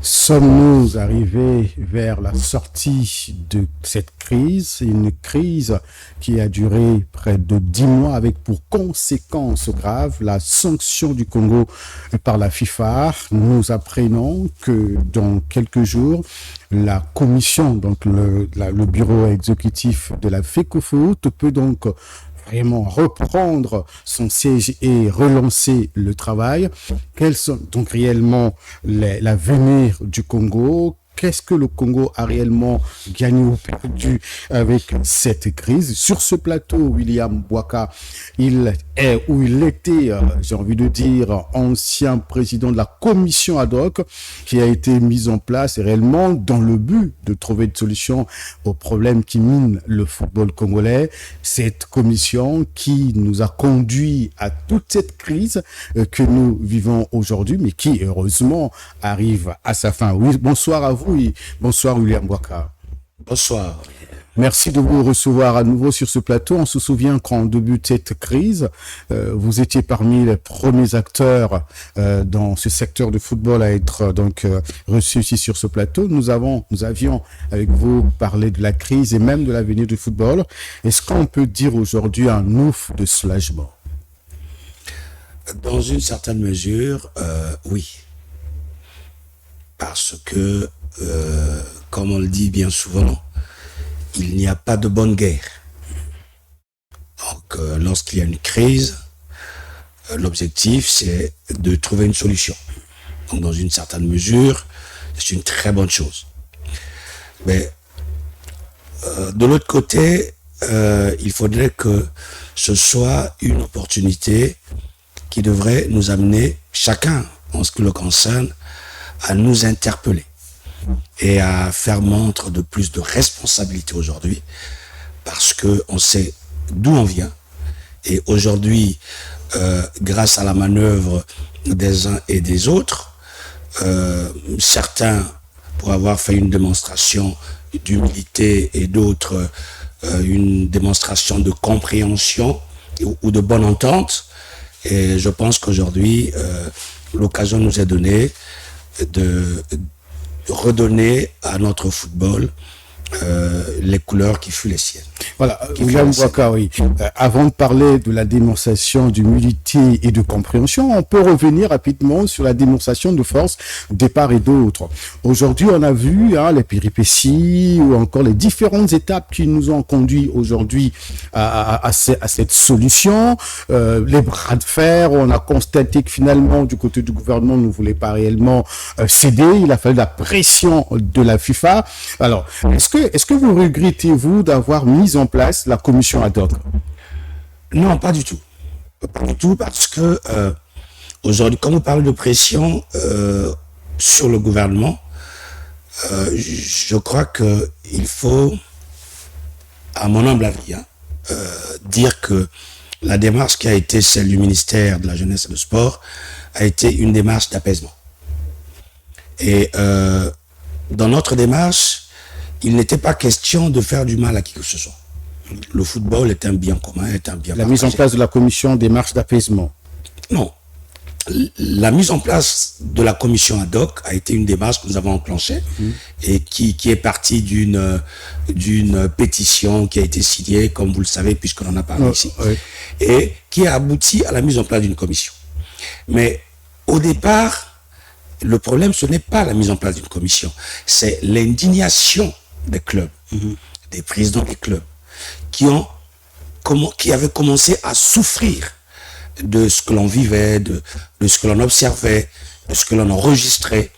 Sommes-nous arrivés vers la sortie de cette crise, une crise qui a duré près de 10 mois avec pour conséquence grave la sanction du Congo par la FIFA. Nous apprenons que dans quelques jours, la commission, donc le bureau exécutif de la FECOFOOT peut donc vraiment reprendre son siège et relancer le travail. Quels sont donc réellement l'avenir du Congo? Qu'est-ce que le Congo a réellement gagné ou perdu avec cette crise? Sur ce plateau, William Bouaka, il est ou il était, j'ai envie de dire, ancien président de la commission ad hoc qui a été mise en place réellement dans le but de trouver une solution aux problèmes qui minent le football congolais. Cette commission qui nous a conduit à toute cette crise que nous vivons aujourd'hui, mais qui heureusement arrive à sa fin. Oui, bonsoir à vous. Oui, bonsoir William Bouaka. Bonsoir. Merci de vous recevoir à nouveau sur ce plateau. On se souvient qu'en début de cette crise, vous étiez parmi les premiers acteurs dans ce secteur de football à être donc reçus ici sur ce plateau. Nous avions avec vous parlé de la crise et même de l'avenir du football. Est-ce qu'on peut dire aujourd'hui un ouf de soulagement? Dans une certaine mesure, oui. Parce que, comme on le dit bien souvent, il n'y a pas de bonne guerre. Donc, lorsqu'il y a une crise, l'objectif, c'est de trouver une solution. Donc, dans une certaine mesure, c'est une très bonne chose. Mais, de l'autre côté, il faudrait que ce soit une opportunité qui devrait nous amener, chacun, en ce qui le concerne, à nous interpeller et à faire montre de plus de responsabilité aujourd'hui, parce que on sait d'où on vient. Et aujourd'hui, grâce à la manœuvre des uns et des autres, certains pour avoir fait une démonstration d'humilité et d'autres une démonstration de compréhension ou de bonne entente. Et je pense qu'aujourd'hui, l'occasion nous est donnée de redonner à notre football les couleurs qui furent les siennes. Voilà, William Bouaka, oui. Avant de parler de la démonstration d'humilité et de compréhension, on peut revenir rapidement sur la démonstration de force de part et d'autre. Aujourd'hui, on a vu les péripéties ou encore les différentes étapes qui nous ont conduit aujourd'hui à cette solution. Les bras de fer, on a constaté que finalement, du côté du gouvernement, ne voulait pas réellement céder. Il a fallu la pression de la FIFA. Alors, est-ce que vous regrettez-vous d'avoir mis en place la commission ad hoc? Non, pas du tout. Pas du tout, parce que aujourd'hui, quand on parle de pression sur le gouvernement, je crois qu'il faut, à mon humble avis, dire que la démarche qui a été celle du ministère de la Jeunesse et du Sport a été une démarche d'apaisement. Et dans notre démarche, il n'était pas question de faire du mal à qui que ce soit. Le football est un bien commun, est un bien partagé. La mise en place de la commission démarche d'apaisement. Non. La mise en place de la commission ad hoc a été une démarche que nous avons enclenchée et qui est partie d'une pétition qui a été signée, comme vous le savez, puisqu'on en a parlé ici, et qui a abouti à la mise en place d'une commission. Mais au départ, le problème, ce n'est pas la mise en place d'une commission, c'est l'indignation des clubs, des présidents des clubs, qui avaient commencé à souffrir de ce que l'on vivait, de ce que l'on observait, de ce que l'on enregistrait.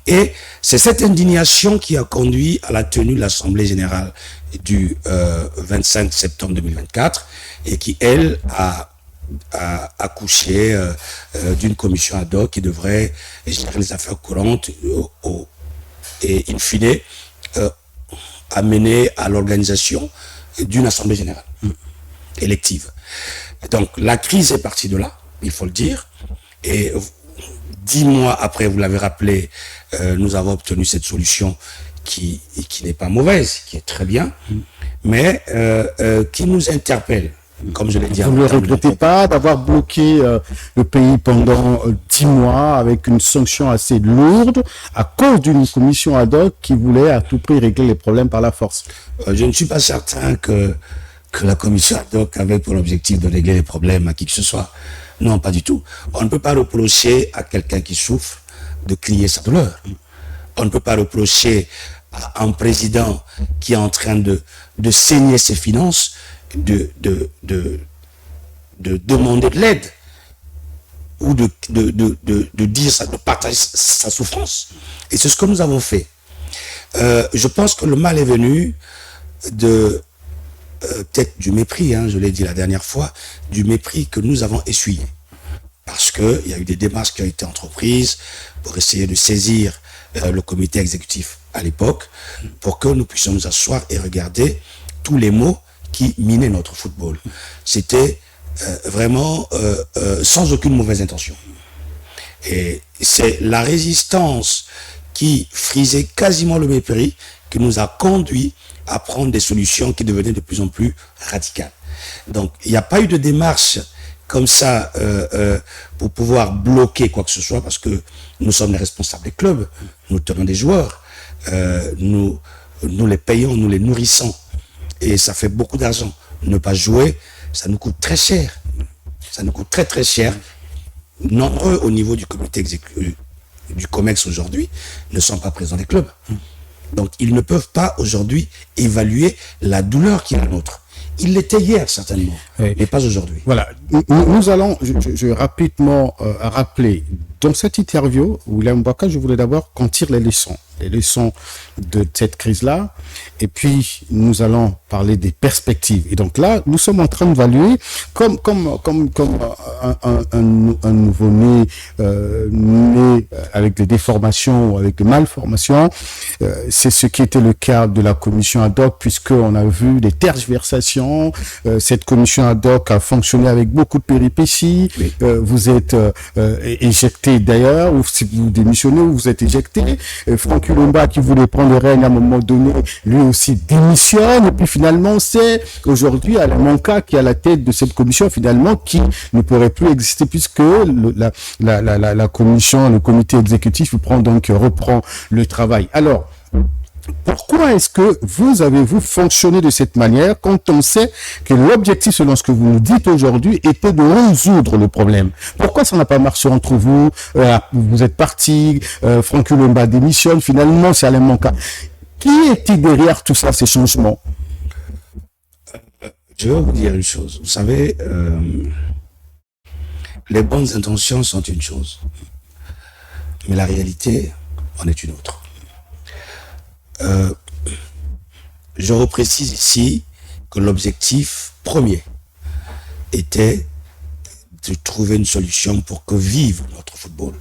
Et c'est cette indignation qui a conduit à la tenue de l'Assemblée générale du 25 septembre 2024 et qui, elle, a accouché d'une commission ad hoc qui devrait gérer les affaires courantes et, in fine, amener à l'organisation d'une assemblée générale élective. Donc la crise est partie de là, il faut le dire, et 10 mois après, vous l'avez rappelé, nous avons obtenu cette solution qui n'est pas mauvaise, qui est très bien, mais qui nous interpelle comme je l'ai dit. Vous ne le regrettez pas d'avoir bloqué le pays pendant 10 mois avec une sanction assez lourde à cause d'une commission ad hoc qui voulait à tout prix régler les problèmes par la force? Je ne suis pas certain que la commission ad hoc avait pour objectif de régler les problèmes à qui que ce soit. Non, pas du tout. On ne peut pas reprocher à quelqu'un qui souffre de crier sa douleur. On ne peut pas reprocher à un président qui est en train de saigner ses finances de demander de l'aide ou de dire ça, de partager sa souffrance. Et c'est ce que nous avons fait. Je pense que le mal est venu de peut-être du mépris, je l'ai dit la dernière fois, du mépris que nous avons essuyé. Parce qu'il y a eu des démarches qui ont été entreprises pour essayer de saisir le comité exécutif à l'époque, pour que nous puissions nous asseoir et regarder tous les maux qui minaient notre football. C'était vraiment sans aucune mauvaise intention. Et c'est la résistance qui frisait quasiment le mépris qui nous a conduit à prendre des solutions qui devenaient de plus en plus radicales. Donc, il n'y a pas eu de démarche comme ça pour pouvoir bloquer quoi que ce soit, parce que nous sommes les responsables des clubs, nous tenons des joueurs, nous les payons, nous les nourrissons, et ça fait beaucoup d'argent. Ne pas jouer, ça nous coûte très cher. Ça nous coûte très très cher. Nombreux au niveau du comité exécutif du COMEX aujourd'hui ne sont pas présents des clubs. Donc ils ne peuvent pas aujourd'hui évaluer la douleur qui est la nôtre. Il l'était hier certainement, mais pas aujourd'hui. Voilà, nous allons, je vais rapidement rappeler, dans cette interview, William Bouaka, je voulais d'abord qu'on tire les leçons de cette crise-là, et puis nous allons parler des perspectives. Et donc là, nous sommes en train d'évaluer comme un nouveau-né né avec des déformations ou avec des malformations. C'est ce qui était le cas de la commission ad hoc, puisqu'on a vu des tergiversations. Cette commission ad hoc a fonctionné avec beaucoup de péripéties. Oui. Vous êtes éjecté d'ailleurs, ou si vous démissionnez, ou vous êtes éjecté. Franck Ulomba, qui voulait prendre le règne à un moment donné, lui aussi démissionne. Et puis finalement, c'est aujourd'hui Alain Monka qui est à la tête de cette commission, finalement, qui ne pourrait plus exister puisque la commission, le comité exécutif reprend le travail. Alors, pourquoi est-ce que vous avez fonctionné de cette manière quand on sait que l'objectif, selon ce que vous nous dites aujourd'hui, était de résoudre le problème? Pourquoi ça n'a pas marché entre vous? Vous êtes parti, Franck Ulomba démissionne, finalement c'est Alain Monka. Qui était derrière tout ça, ces changements? Je vais vous dire une chose. Vous savez, les bonnes intentions sont une chose, mais la réalité en est une autre. Je reprécise ici que l'objectif premier était de trouver une solution pour que vive notre football.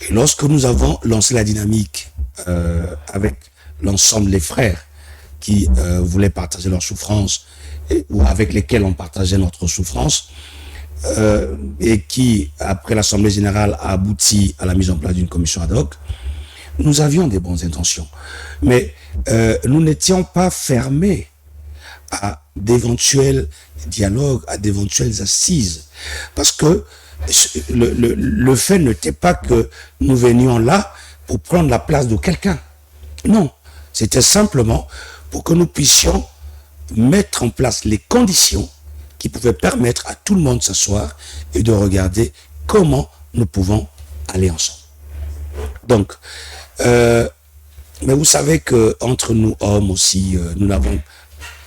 Et lorsque nous avons lancé la dynamique avec l'ensemble des frères qui voulaient partager leur souffrance ou avec lesquels on partageait notre souffrance, et qui, après l'Assemblée générale, a abouti à la mise en place d'une commission ad hoc, nous avions des bonnes intentions, mais nous n'étions pas fermés à d'éventuels dialogues, à d'éventuelles assises, parce que le fait n'était pas que nous venions là pour prendre la place de quelqu'un. Non, c'était simplement pour que nous puissions mettre en place les conditions qui pouvaient permettre à tout le monde de s'asseoir et de regarder comment nous pouvons aller ensemble. Donc, mais vous savez que entre nous hommes aussi, nous n'avons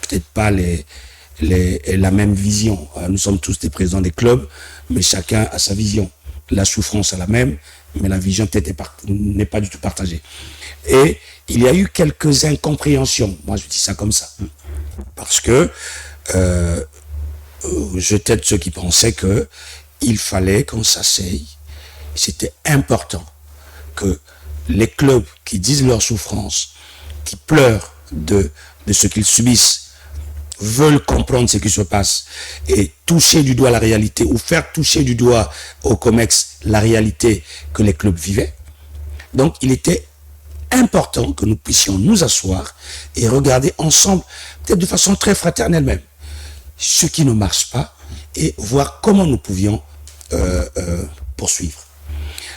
peut-être pas la même vision. Nous sommes tous des présidents des clubs, mais chacun a sa vision. La souffrance est la même, mais la vision peut-être n'est pas du tout partagée. Et il y a eu quelques incompréhensions. Moi, je dis ça comme ça, parce que j'étais de ceux qui pensaient que il fallait qu'on s'asseye. C'était important que les clubs qui disent leur souffrance, qui pleurent de ce qu'ils subissent, veulent comprendre ce qui se passe et toucher du doigt la réalité ou faire toucher du doigt au COMEX la réalité que les clubs vivaient. Donc il était important que nous puissions nous asseoir et regarder ensemble, peut-être de façon très fraternelle même, ce qui ne marche pas et voir comment nous pouvions poursuivre.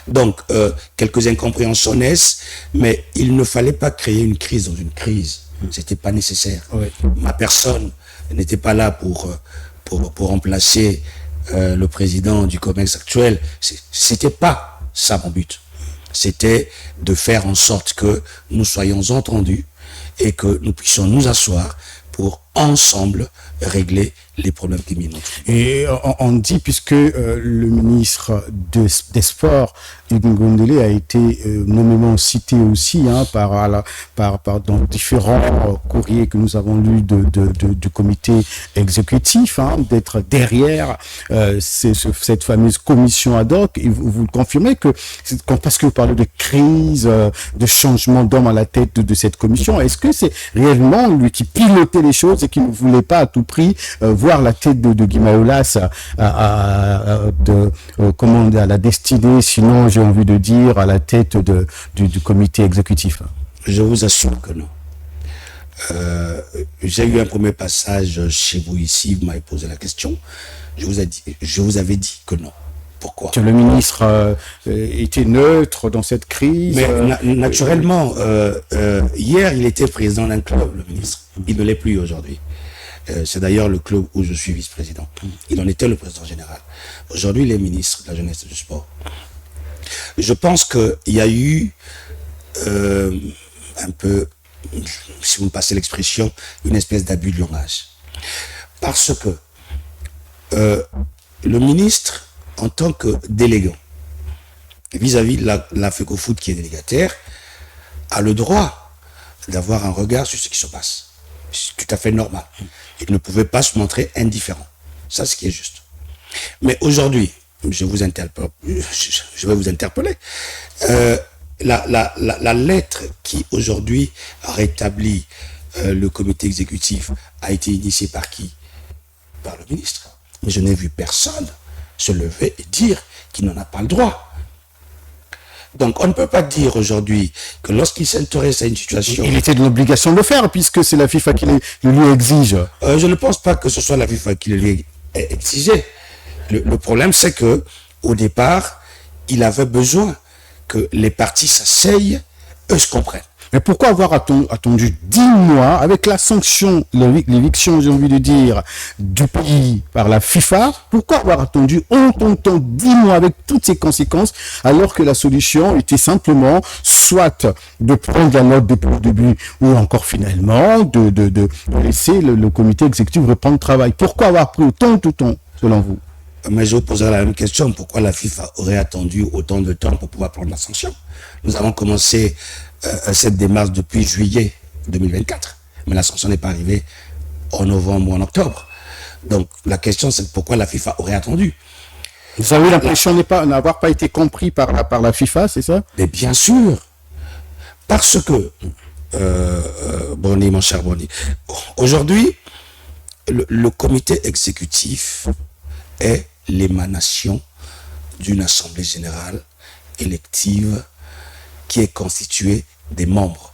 Donc, quelques incompréhensions naissent, mais il ne fallait pas créer une crise dans une crise. C'était pas nécessaire. Oui. Ma personne n'était pas là pour remplacer le président du COMEX actuel. C'était pas ça mon but. C'était de faire en sorte que nous soyons entendus et que nous puissions nous asseoir pour ensemble régler les problèmes qui minent. Et on dit, puisque le ministre des Sports, Hugues Ngondele, a été nommément cité aussi dans différents courriers que nous avons lus du comité exécutif, d'être derrière cette fameuse commission ad hoc. Et vous le confirmez parce que vous parlez de crise, de changement d'homme à la tête de cette commission, est-ce que c'est réellement lui qui pilotait les choses et qui ne voulait pas à tout prix voir la tête de Guy Mayolas à la destinée, sinon j'ai envie de dire à la tête du comité exécutif? Je vous assure que non. J'ai eu un premier passage chez vous ici, vous m'avez posé la question, je vous avais dit que non. Pourquoi? Que le ministre était neutre dans cette crise. Mais naturellement, hier il était président d'un club, le ministre. Il ne l'est plus aujourd'hui. C'est d'ailleurs le club où je suis vice-président. Il en était le président général. Aujourd'hui, il est ministre de la jeunesse et du sport. Je pense qu'il y a eu un peu, si vous me passez l'expression, une espèce d'abus de langage. Parce que le ministre, en tant que délégant, vis-à-vis de la FECOFOOT qui est délégataire, a le droit d'avoir un regard sur ce qui se passe. C'est tout à fait normal. Il ne pouvait pas se montrer indifférent. Ça, c'est ce qui est juste. Mais aujourd'hui, je vais vous interpeller. La lettre qui aujourd'hui rétablit le comité exécutif a été initiée par qui? Par le ministre. Mais je n'ai vu personne se lever et dire qu'il n'en a pas le droit. Donc, on ne peut pas dire aujourd'hui que lorsqu'il s'intéresse à une situation... Il était de l'obligation de le faire, puisque c'est la FIFA qui le lui exige. Je ne pense pas que ce soit la FIFA qui le lui exigé. Le problème, c'est que au départ, il avait besoin que les parties s'asseyent, eux se comprennent. Mais pourquoi avoir attendu 10 mois avec la sanction, l'éviction, j'ai envie de dire, du pays par la FIFA? Pourquoi avoir attendu autant 10 mois avec toutes ces conséquences, alors que la solution était simplement soit de prendre la note depuis le début, ou encore finalement de laisser le comité exécutif reprendre le travail? Pourquoi avoir pris autant de temps, selon vous? Mais je vous poserai la même question. Pourquoi la FIFA aurait attendu autant de temps pour pouvoir prendre la sanction? Nous avons commencé cette démarche depuis juillet 2024. Mais la sanction n'est pas arrivée en novembre ou en octobre. Donc la question, c'est pourquoi la FIFA aurait attendu? Vous avez l'impression n'avoir pas été compris par la FIFA, c'est ça? Mais bien sûr. Parce que, Bonny, mon cher Bonny, aujourd'hui, le comité exécutif est l'émanation d'une assemblée générale élective qui est constituée des membres.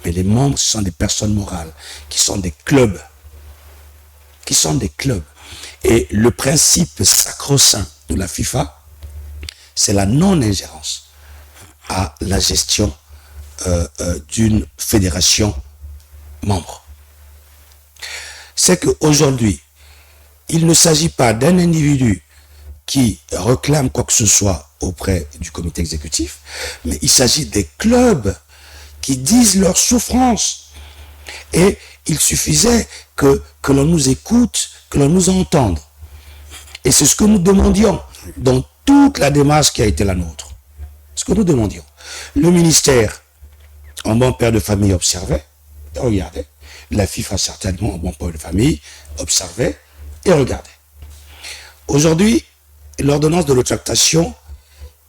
Mais les membres, ce sont des personnes morales, qui sont des clubs. Et le principe sacro-saint de la FIFA, c'est la non-ingérence à la gestion d'une fédération membre. C'est qu'aujourd'hui, il ne s'agit pas d'un individu qui réclame quoi que ce soit auprès du comité exécutif, mais il s'agit des clubs qui disent leur souffrance. Et il suffisait que l'on nous écoute, que l'on nous entende. Et c'est ce que nous demandions dans toute la démarche qui a été la nôtre. Ce que nous demandions. Le ministère, en bon père de famille, observait et regardait. La FIFA, certainement, en bon père de famille, observait et regardait. Aujourd'hui, l'ordonnance de rétractation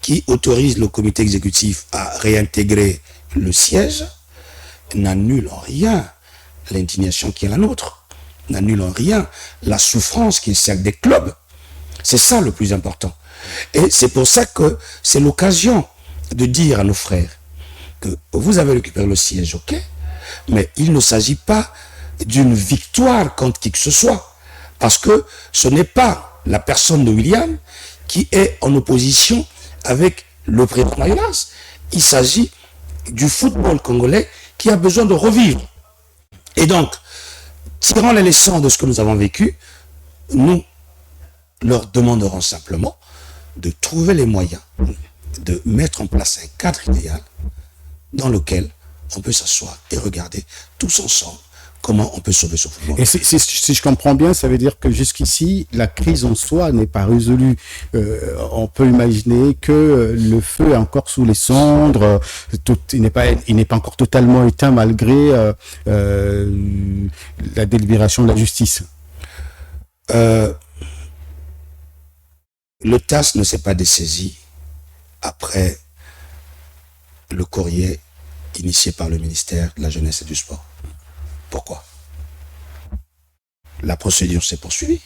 qui autorise le comité exécutif à réintégrer le siège n'annule en rien l'indignation qui est la nôtre, n'annule en rien la souffrance qui est celle des clubs. C'est ça le plus important. Et c'est pour ça que c'est l'occasion de dire à nos frères que vous avez récupéré le siège, ok, mais il ne s'agit pas d'une victoire contre qui que ce soit. Parce que ce n'est pas la personne de William qui est en opposition avec le président Mayolas. Il s'agit du football congolais qui a besoin de revivre. Et donc, tirant les leçons de ce que nous avons vécu, nous leur demanderons simplement de trouver les moyens de mettre en place un cadre idéal dans lequel on peut s'asseoir et regarder tous ensemble comment on peut sauver ce football. Et si je comprends bien, ça veut dire que jusqu'ici, la crise en soi n'est pas résolue. On peut imaginer que le feu est encore sous les cendres, il n'est pas encore totalement éteint malgré la délibération de la justice. Le TAS ne s'est pas dessaisi après le courrier initié par le ministère de la Jeunesse et du Sport. Pourquoi? La procédure s'est poursuivie.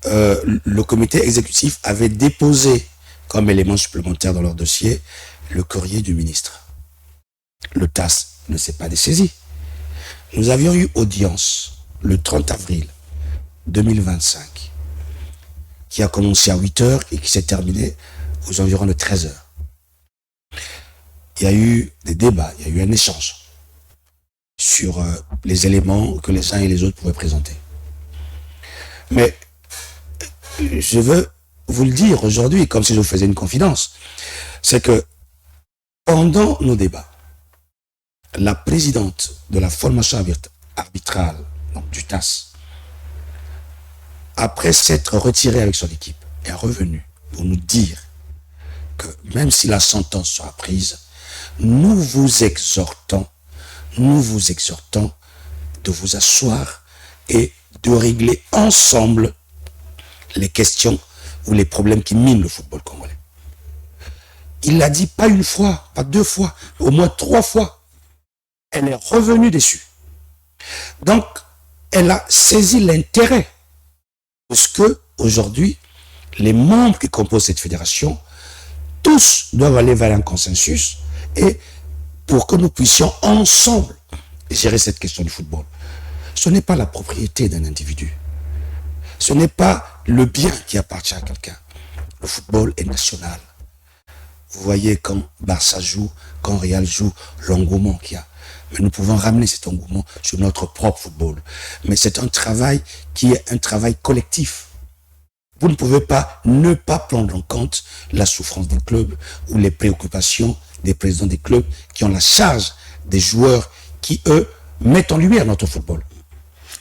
Le comité exécutif avait déposé comme élément supplémentaire dans leur dossier le courrier du ministre. Le TAS ne s'est pas dessaisi. Nous avions eu audience le 30 avril 2025 qui a commencé à 8 h et qui s'est terminé aux environs de 13 h. Il y a eu des débats, il y a eu un échange sur les éléments que les uns et les autres pouvaient présenter. Mais je veux vous le dire aujourd'hui, comme si je vous faisais une confidence, c'est que pendant nos débats, la présidente de la formation arbitrale, donc du TAS, après s'être retirée avec son équipe, est revenue pour nous dire que même si la sentence sera prise, nous vous exhortons de vous asseoir et de régler ensemble les questions ou les problèmes qui minent le football congolais. Il l'a dit pas une fois, pas deux fois, au moins 3 fois. Elle est revenue dessus. Donc, elle a saisi l'intérêt de ce que, aujourd'hui, les membres qui composent cette fédération, tous doivent aller vers un consensus et pour que nous puissions ensemble gérer cette question du football. Ce n'est pas la propriété d'un individu. Ce n'est pas le bien qui appartient à quelqu'un. Le football est national. Vous voyez quand Barça joue, quand Real joue, l'engouement qu'il y a. Mais nous pouvons ramener cet engouement sur notre propre football. Mais c'est un travail qui est un travail collectif. Vous ne pouvez pas ne pas prendre en compte la souffrance des clubs ou les préoccupations des présidents des clubs qui ont la charge des joueurs qui, eux, mettent en lumière notre football.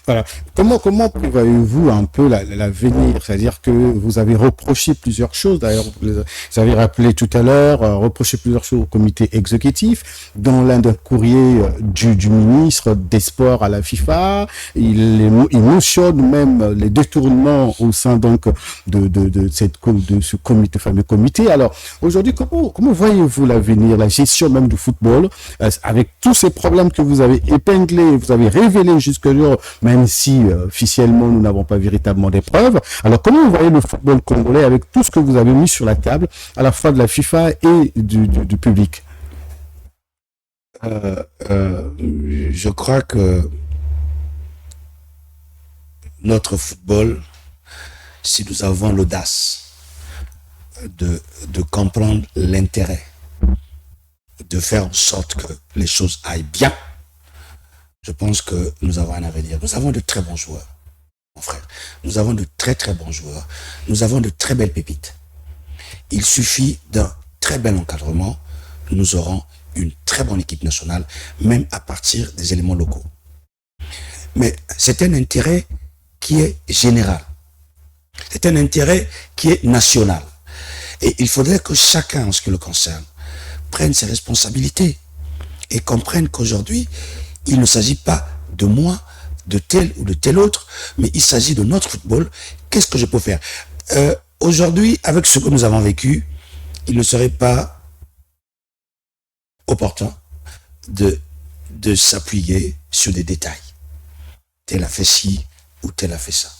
Voilà. Comment prévoyez-vous un peu l'avenir? C'est-à-dire que vous avez reproché plusieurs choses. D'ailleurs, vous avez rappelé tout à l'heure, reproché plusieurs choses au comité exécutif. Dans l'un des courriers du ministre des Sports à la FIFA, il mentionne même les détournements au sein donc de ce comité, fameux comité. Alors, aujourd'hui, comment voyez-vous l'avenir, la gestion même du football, avec tous ces problèmes que vous avez épinglés, vous avez révélés jusque-là, même si officiellement nous n'avons pas véritablement des preuves. Alors comment vous voyez le football congolais avec tout ce que vous avez mis sur la table, à la fois de la FIFA et du public? Je crois que notre football, si nous avons l'audace de comprendre l'intérêt, de faire en sorte que les choses aillent bien, je pense que nous avons un avenir. Nous avons de très bons joueurs, mon frère. Nous avons de très très bons joueurs. Nous avons de très belles pépites. Il suffit d'un très bel encadrement. Nous aurons une très bonne équipe nationale, même à partir des éléments locaux. Mais c'est un intérêt qui est général. C'est un intérêt qui est national. Et il faudrait que chacun, en ce qui le concerne, prenne ses responsabilités et comprenne qu'aujourd'hui, il ne s'agit pas de moi, de tel ou de tel autre, mais il s'agit de notre football. Qu'est-ce que je peux faire? Aujourd'hui, avec ce que nous avons vécu, il ne serait pas opportun de s'appuyer sur des détails. Tel a fait ci ou tel a fait ça.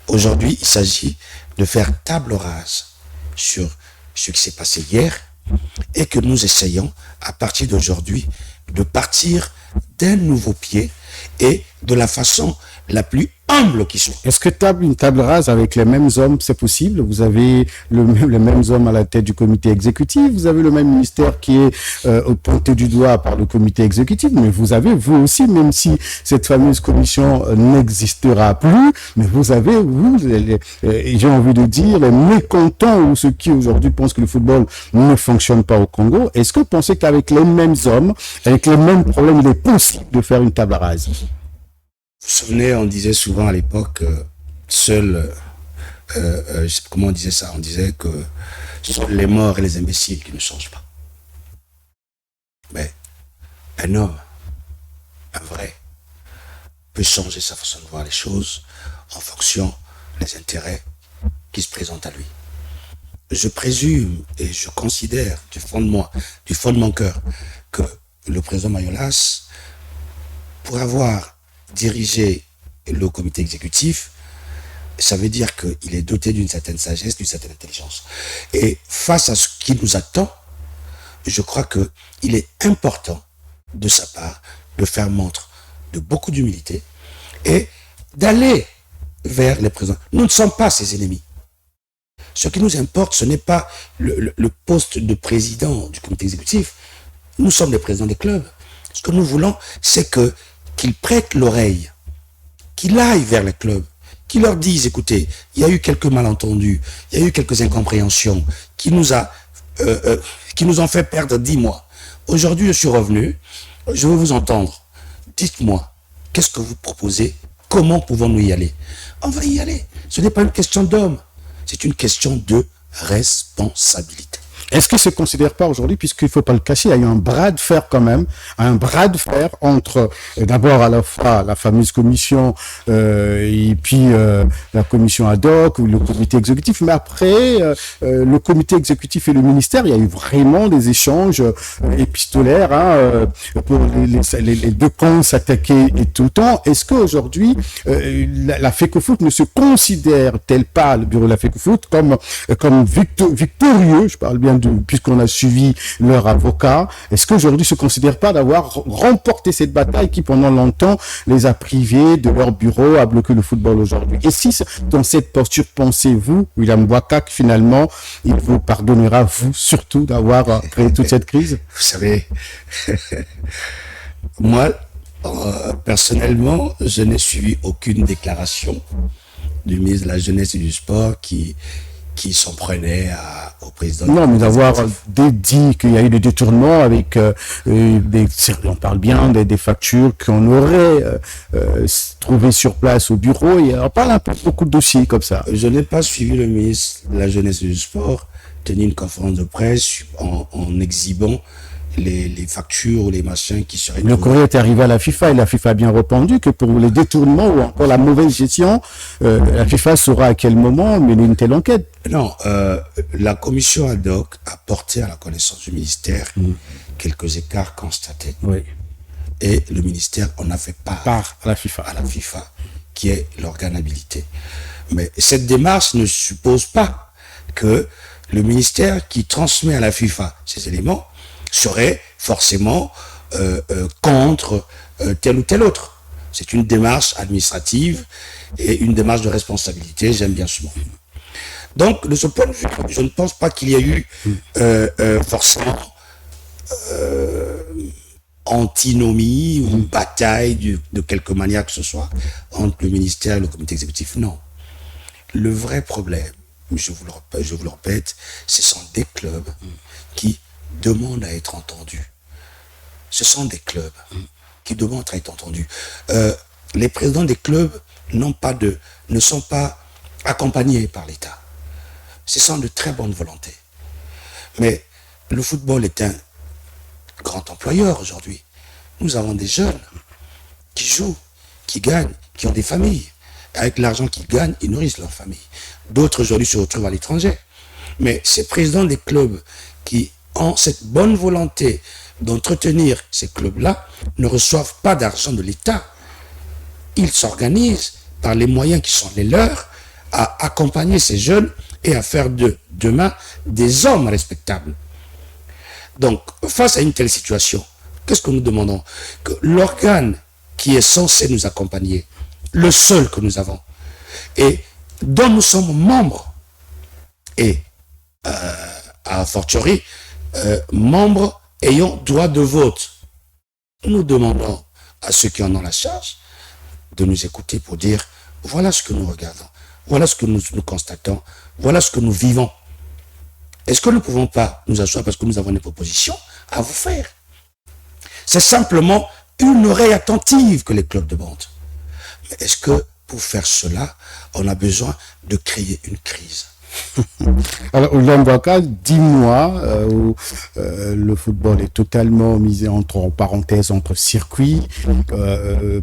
Aujourd'hui, il s'agit de faire table rase sur ce qui s'est passé hier et que nous essayons, à partir d'aujourd'hui, de partir d'un nouveau pied et de la façon la plus humble qu'ils sont. Est-ce que une table rase avec les mêmes hommes, c'est possible? Vous avez les mêmes hommes à la tête du comité exécutif, vous avez le même ministère qui est pointé du doigt par le comité exécutif, mais vous avez, vous aussi, même si cette fameuse commission n'existera plus, mais vous avez, j'ai envie de dire, les mécontents ou ceux qui aujourd'hui pensent que le football ne fonctionne pas au Congo. Est-ce que vous pensez qu'avec les mêmes hommes, avec les mêmes problèmes, il est possible de faire une table rase? Vous vous souvenez, on disait souvent à l'époque, comment on disait ça? On disait que ce sont les morts et les imbéciles qui ne changent pas. Mais un homme, un vrai, peut changer sa façon de voir les choses en fonction des intérêts qui se présentent à lui. Je présume et je considère du fond de mon cœur, que le président Mayolas, pour avoir dirigé le comité exécutif, ça veut dire qu'il est doté d'une certaine sagesse, d'une certaine intelligence. Et face à ce qui nous attend, je crois qu'il est important de sa part de faire montre de beaucoup d'humilité et d'aller vers les présidents. Nous ne sommes pas ses ennemis. Ce qui nous importe, ce n'est pas le poste de président du comité exécutif. Nous sommes les présidents des clubs. Ce que nous voulons, c'est qu'ils prêtent l'oreille, qu'ils aillent vers les clubs, qu'ils leur disent, écoutez, il y a eu quelques malentendus, il y a eu quelques incompréhensions qui nous ont fait perdre 10 mois. Aujourd'hui, je suis revenu, je veux vous entendre. Dites-moi, qu'est-ce que vous proposez? Comment pouvons-nous y aller? On va y aller. Ce n'est pas une question d'homme, c'est une question de responsabilité. Est-ce que se considère pas aujourd'hui, puisqu'il ne faut pas le cacher, il y a eu un bras de fer quand même, un bras de fer entre d'abord à la fois la fameuse commission et puis la commission ad hoc ou le comité exécutif, mais après le comité exécutif et le ministère, il y a eu vraiment des échanges épistolaires pour les deux camps s'attaquer et tout le temps. Est-ce qu'aujourd'hui la FECOFOOT ne se considère-t-elle pas, le bureau de la FECOFOOT, comme victorieux, je parle bien puisqu'on a suivi leur avocat, est-ce qu'aujourd'hui se considère pas d'avoir remporté cette bataille qui pendant longtemps les a privés de leur bureau, a bloqué le football aujourd'hui? Et si dans cette posture pensez-vous, William Boaka, que finalement il vous pardonnera, vous surtout, d'avoir créé toute cette crise? Vous savez, moi, personnellement, je n'ai suivi aucune déclaration du ministre de la Jeunesse et du Sport qui s'en prenait au président. Non, mais d'avoir dit qu'il y a eu des détournements avec on parle bien des factures qu'on aurait trouvées sur place au bureau. On parle un peu beaucoup de dossiers comme ça. Je n'ai pas suivi le ministre de la Jeunesse et du Sport tenir une conférence de presse en exhibant les factures ou les machins qui seraient... Le courrier est arrivé à la FIFA et la FIFA a bien répondu que pour les détournements ou encore la mauvaise gestion, la FIFA saura à quel moment mener une telle enquête. Non, la commission ad hoc a porté à la connaissance du ministère quelques écarts constatés. Oui. Et le ministère en a fait part à la FIFA. Qui est l'organe habilité. Mais cette démarche ne suppose pas que le ministère qui transmet à la FIFA ces éléments serait forcément contre tel ou tel autre. C'est une démarche administrative et une démarche de responsabilité, j'aime bien ce mot. Donc, de ce point de vue, je ne pense pas qu'il y ait eu forcément antinomie ou bataille de quelque manière que ce soit entre le ministère et le comité exécutif. Non. Le vrai problème, je vous le répète, ce sont des clubs qui demandent à être entendus. Ce sont des clubs qui demandent à être entendus. Les présidents des clubs ne sont pas accompagnés par l'État. Ce sont de très bonnes volontés. Mais le football est un grand employeur aujourd'hui. Nous avons des jeunes qui jouent, qui gagnent, qui ont des familles. Avec l'argent qu'ils gagnent, ils nourrissent leur famille. D'autres aujourd'hui se retrouvent à l'étranger. Mais ces présidents des clubs qui ont cette bonne volonté d'entretenir ces clubs-là ne reçoivent pas d'argent de l'État. Ils s'organisent par les moyens qui sont les leurs à accompagner ces jeunes et à faire de demain des hommes respectables. Donc, face à une telle situation, qu'est-ce que nous demandons? Que l'organe qui est censé nous accompagner le seul que nous avons, et dont nous sommes membres, et à fortiori, membres ayant droit de vote. Nous demandons à ceux qui en ont la charge de nous écouter pour dire, voilà ce que nous regardons, voilà ce que nous constatons, voilà ce que nous vivons. Est-ce que nous ne pouvons pas nous asseoir parce que nous avons des propositions à vous faire? C'est simplement une oreille attentive que les clubs demandent. Mais est-ce que pour faire cela, on a besoin de créer une crise? Alors, Lambaka, 10 mois où le football est totalement mis entre parenthèses, entre circuits,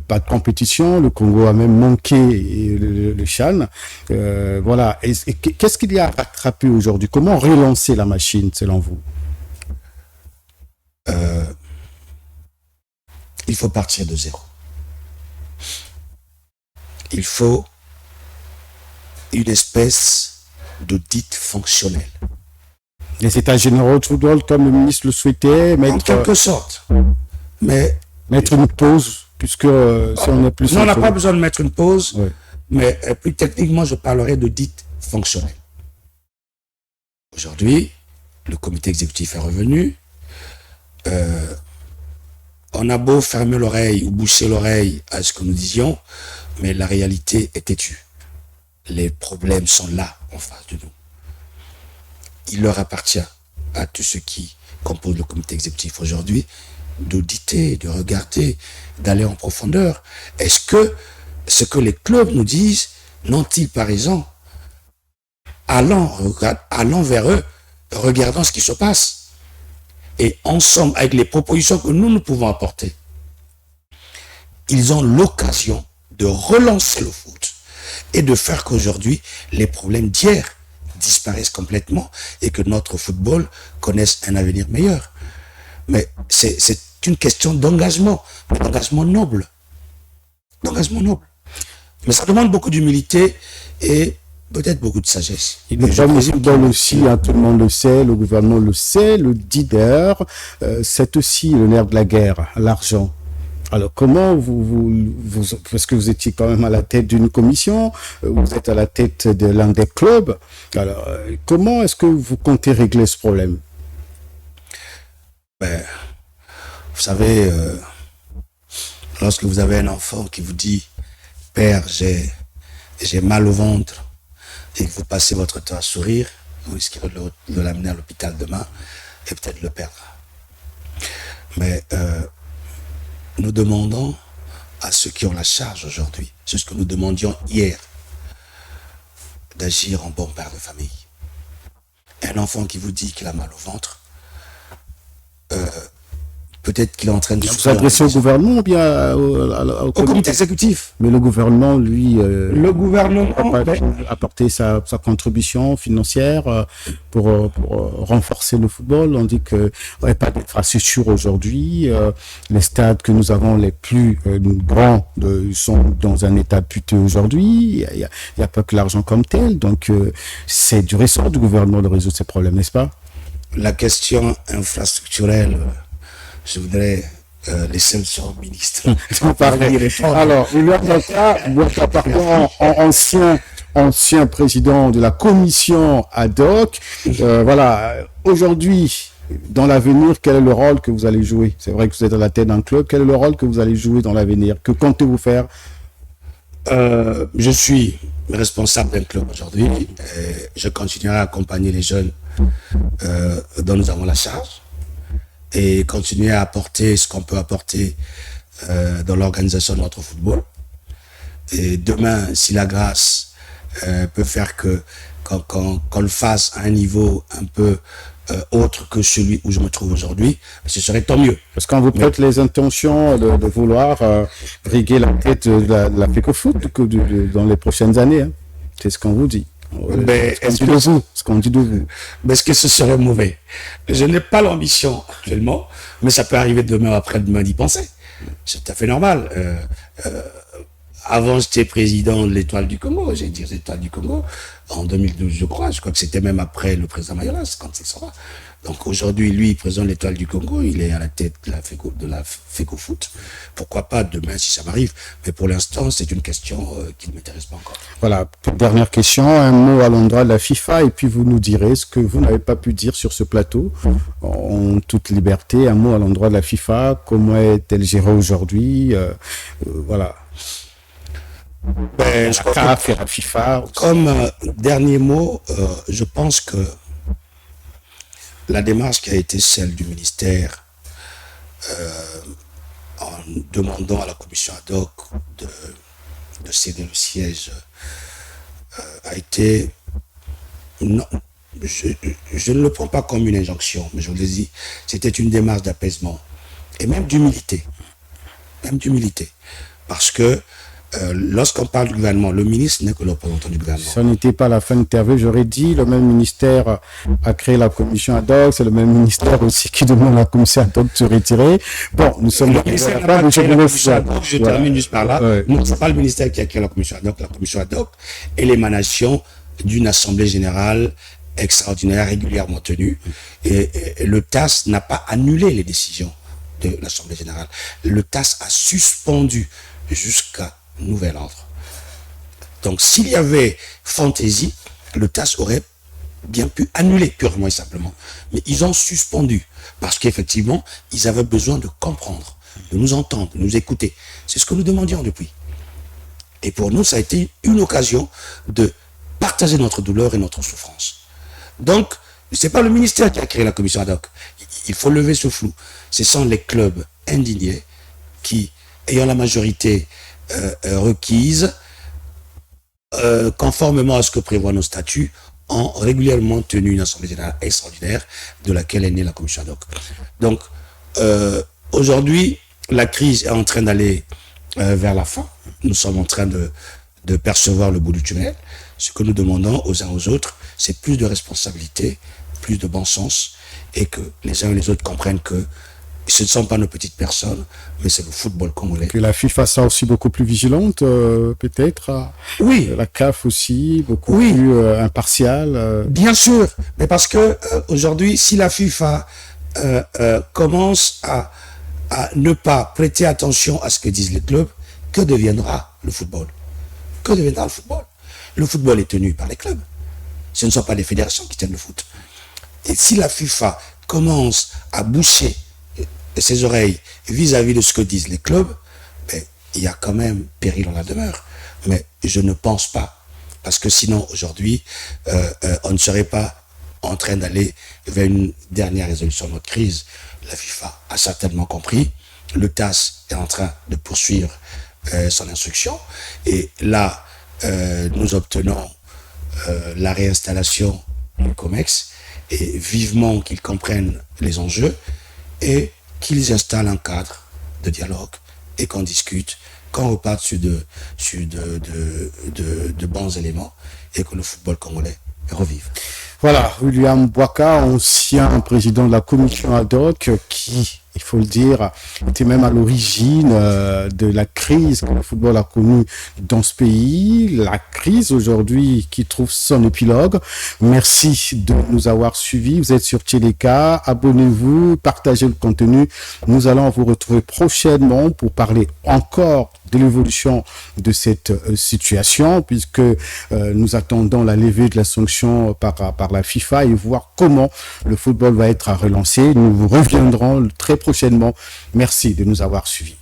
pas de compétition, le Congo a même manqué le CHAN. Voilà. Et qu'est-ce qu'il y a à rattraper aujourd'hui? Comment relancer la machine, selon vous? Il faut partir de zéro. Il faut une espèce d'audit fonctionnel. Les états généraux de football, comme le ministre le souhaitait, En quelque sorte. Mais mettre une pause, puisque si on est plus... Non, on n'a pas besoin de mettre une pause, ouais. Mais plus techniquement, je parlerai d'audit fonctionnel. Aujourd'hui, le comité exécutif est revenu. On a beau fermer l'oreille ou boucher l'oreille à ce que nous disions, mais la réalité est têtue. Les problèmes sont là, en face de nous. Il leur appartient à tous ceux qui composent le comité exécutif aujourd'hui d'auditer, de regarder, d'aller en profondeur. Est-ce que ce que les clubs nous disent, n'ont-ils pas raison? Allons vers eux, regardons ce qui se passe. Et ensemble, avec les propositions que nous pouvons apporter, ils ont l'occasion de relancer le foot et de faire qu'aujourd'hui, les problèmes d'hier disparaissent complètement et que notre football connaisse un avenir meilleur. Mais c'est une question d'engagement, d'engagement noble. D'engagement noble. Mais ça demande beaucoup d'humilité et peut-être beaucoup de sagesse. Et le football aussi, hein, tout le monde le sait, le gouvernement le sait, le leader, c'est aussi le nerf de la guerre, l'argent. Alors, comment parce que vous étiez quand même à la tête d'une commission, vous êtes à la tête de l'un des clubs, alors, comment est-ce que vous comptez régler ce problème? Ben, vous savez, lorsque vous avez un enfant qui vous dit « Père, j'ai mal au ventre », et que vous passez votre temps à sourire, vous risquez de l'amener à l'hôpital demain et peut-être le perdre. Mais nous demandons à ceux qui ont la charge aujourd'hui, c'est ce que nous demandions hier, d'agir en bon père de famille. Un enfant qui vous dit qu'il a mal au ventre, peut-être qu'il est en train de... Vous adressez au gouvernement ou bien au comité exécutif? Mais le gouvernement, lui, le gouvernement a apporté sa contribution financière pour renforcer le football. On dit qu'il n'y a pas d'infrastructure aujourd'hui. Les stades que nous avons les plus grands sont dans un état piteux aujourd'hui. Il n'y a pas que l'argent comme tel. Donc, c'est du ressort du gouvernement de résoudre ces problèmes, n'est-ce pas? La question infrastructurelle... Je voudrais laisser le ministre. Alors, ancien président de la commission ad hoc. Voilà, aujourd'hui, dans l'avenir, quel est le rôle que vous allez jouer? C'est vrai que vous êtes à la tête d'un club. Quel est le rôle que vous allez jouer dans l'avenir? Que comptez-vous faire? Je suis responsable d'un club aujourd'hui. Je continuerai à accompagner les jeunes dont nous avons la charge, et continuer à apporter ce qu'on peut apporter dans l'organisation de notre football. Et demain, si la grâce peut faire qu'on le fasse à un niveau un peu autre que celui où je me trouve aujourd'hui, ce serait tant mieux. Parce qu'on vous prête les intentions de vouloir briguer la tête de la FECOFOOT dans les prochaines années. Hein. C'est ce qu'on vous dit. Ce qu'on dit de vous. Mais est-ce que ce serait mauvais? Je n'ai pas l'ambition actuellement, mais ça peut arriver demain ou après-demain d'y penser. C'est tout à fait normal. avant, j'étais président de l'Étoile du Congo. J'ai dit l'Étoile du Congo en 2012, je crois. Je crois que c'était même après le président Mayolas, quand il sera. Donc aujourd'hui, lui, président de l'Étoile du Congo, il est à la tête de la FECO Foot. Pourquoi pas demain si ça m'arrive. Mais pour l'instant, c'est une question qui ne m'intéresse pas encore. Voilà, dernière question, un mot à l'endroit de la FIFA et puis vous nous direz ce que vous n'avez pas pu dire sur ce plateau en toute liberté. Un mot à l'endroit de la FIFA, comment est-elle gérée aujourd'hui, voilà. Ben, La CAF et la FIFA. Comme dernier mot, je pense que la démarche qui a été celle du ministère en demandant à la commission ad hoc de céder le siège a été... Non, je ne le prends pas comme une injonction, mais je vous l'ai dit, c'était une démarche d'apaisement et même d'humilité. Même d'humilité. Parce que lorsqu'on parle du gouvernement, le ministre n'est que le représentant du gouvernement. Ça n'était pas la fin de l'interview, j'aurais dit, le même ministère a créé la commission ad hoc, c'est le même ministère aussi qui demande à la commission ad hoc de se retirer. Bon, nous sommes... Le ministère n'a pas créé la commission ad hoc, je termine juste par là. Ouais. Non, c'est pas le ministère qui a créé la commission ad hoc est l'émanation d'une assemblée générale extraordinaire, régulièrement tenue. Et le TAS n'a pas annulé les décisions de l'assemblée générale. Le TAS a suspendu jusqu'à nouvel ordre. Donc, s'il y avait fantaisie, le TAS aurait bien pu annuler purement et simplement. Mais ils ont suspendu parce qu'effectivement, ils avaient besoin de comprendre, de nous entendre, de nous écouter. C'est ce que nous demandions depuis. Et pour nous, ça a été une occasion de partager notre douleur et notre souffrance. Donc, c'est pas le ministère qui a créé la commission ad hoc. Il faut lever ce flou. Ce sont les clubs indignés qui, ayant la majorité requise, conformément à ce que prévoient nos statuts, ont régulièrement tenu une assemblée générale extraordinaire de laquelle est née la commission ad hoc. Donc, aujourd'hui, la crise est en train d'aller vers la fin. Nous sommes en train de percevoir le bout du tunnel. Ce que nous demandons aux uns aux autres, c'est plus de responsabilité, plus de bon sens, et que les uns et les autres comprennent que ce ne sont pas nos petites personnes, mais c'est le football congolais. Que la FIFA soit aussi beaucoup plus vigilante, peut-être. Oui. La CAF aussi, beaucoup plus impartiale. Bien sûr, mais parce que aujourd'hui, si la FIFA commence à ne pas prêter attention à ce que disent les clubs, que deviendra le football? Que deviendra le football? Le football est tenu par les clubs. Ce ne sont pas les fédérations qui tiennent le foot. Et si la FIFA commence à boucher ses oreilles vis-à-vis de ce que disent les clubs, ben, il y a quand même péril en la demeure. Mais je ne pense pas. Parce que sinon, aujourd'hui, on ne serait pas en train d'aller vers une dernière résolution de notre crise. La FIFA a certainement compris. Le TAS est en train de poursuivre son instruction. Et là, nous obtenons la réinstallation du COMEX et vivement qu'ils comprennent les enjeux et qu'ils installent un cadre de dialogue et qu'on discute, qu'on reparte sur de bons éléments et que le football congolais revive. Voilà, William Bouaka, ancien président de la commission ad hoc, qui, il faut le dire, était même à l'origine de la crise que le football a connue dans ce pays, la crise aujourd'hui qui trouve son épilogue. Merci de nous avoir suivis. Vous êtes sur Tchéléka, abonnez-vous, partagez le contenu. Nous allons vous retrouver prochainement pour parler encore de l'évolution de cette situation, puisque nous attendons la levée de la sanction par la FIFA et voir comment le football va être relancé. Nous vous reviendrons très prochainement. Merci de nous avoir suivis.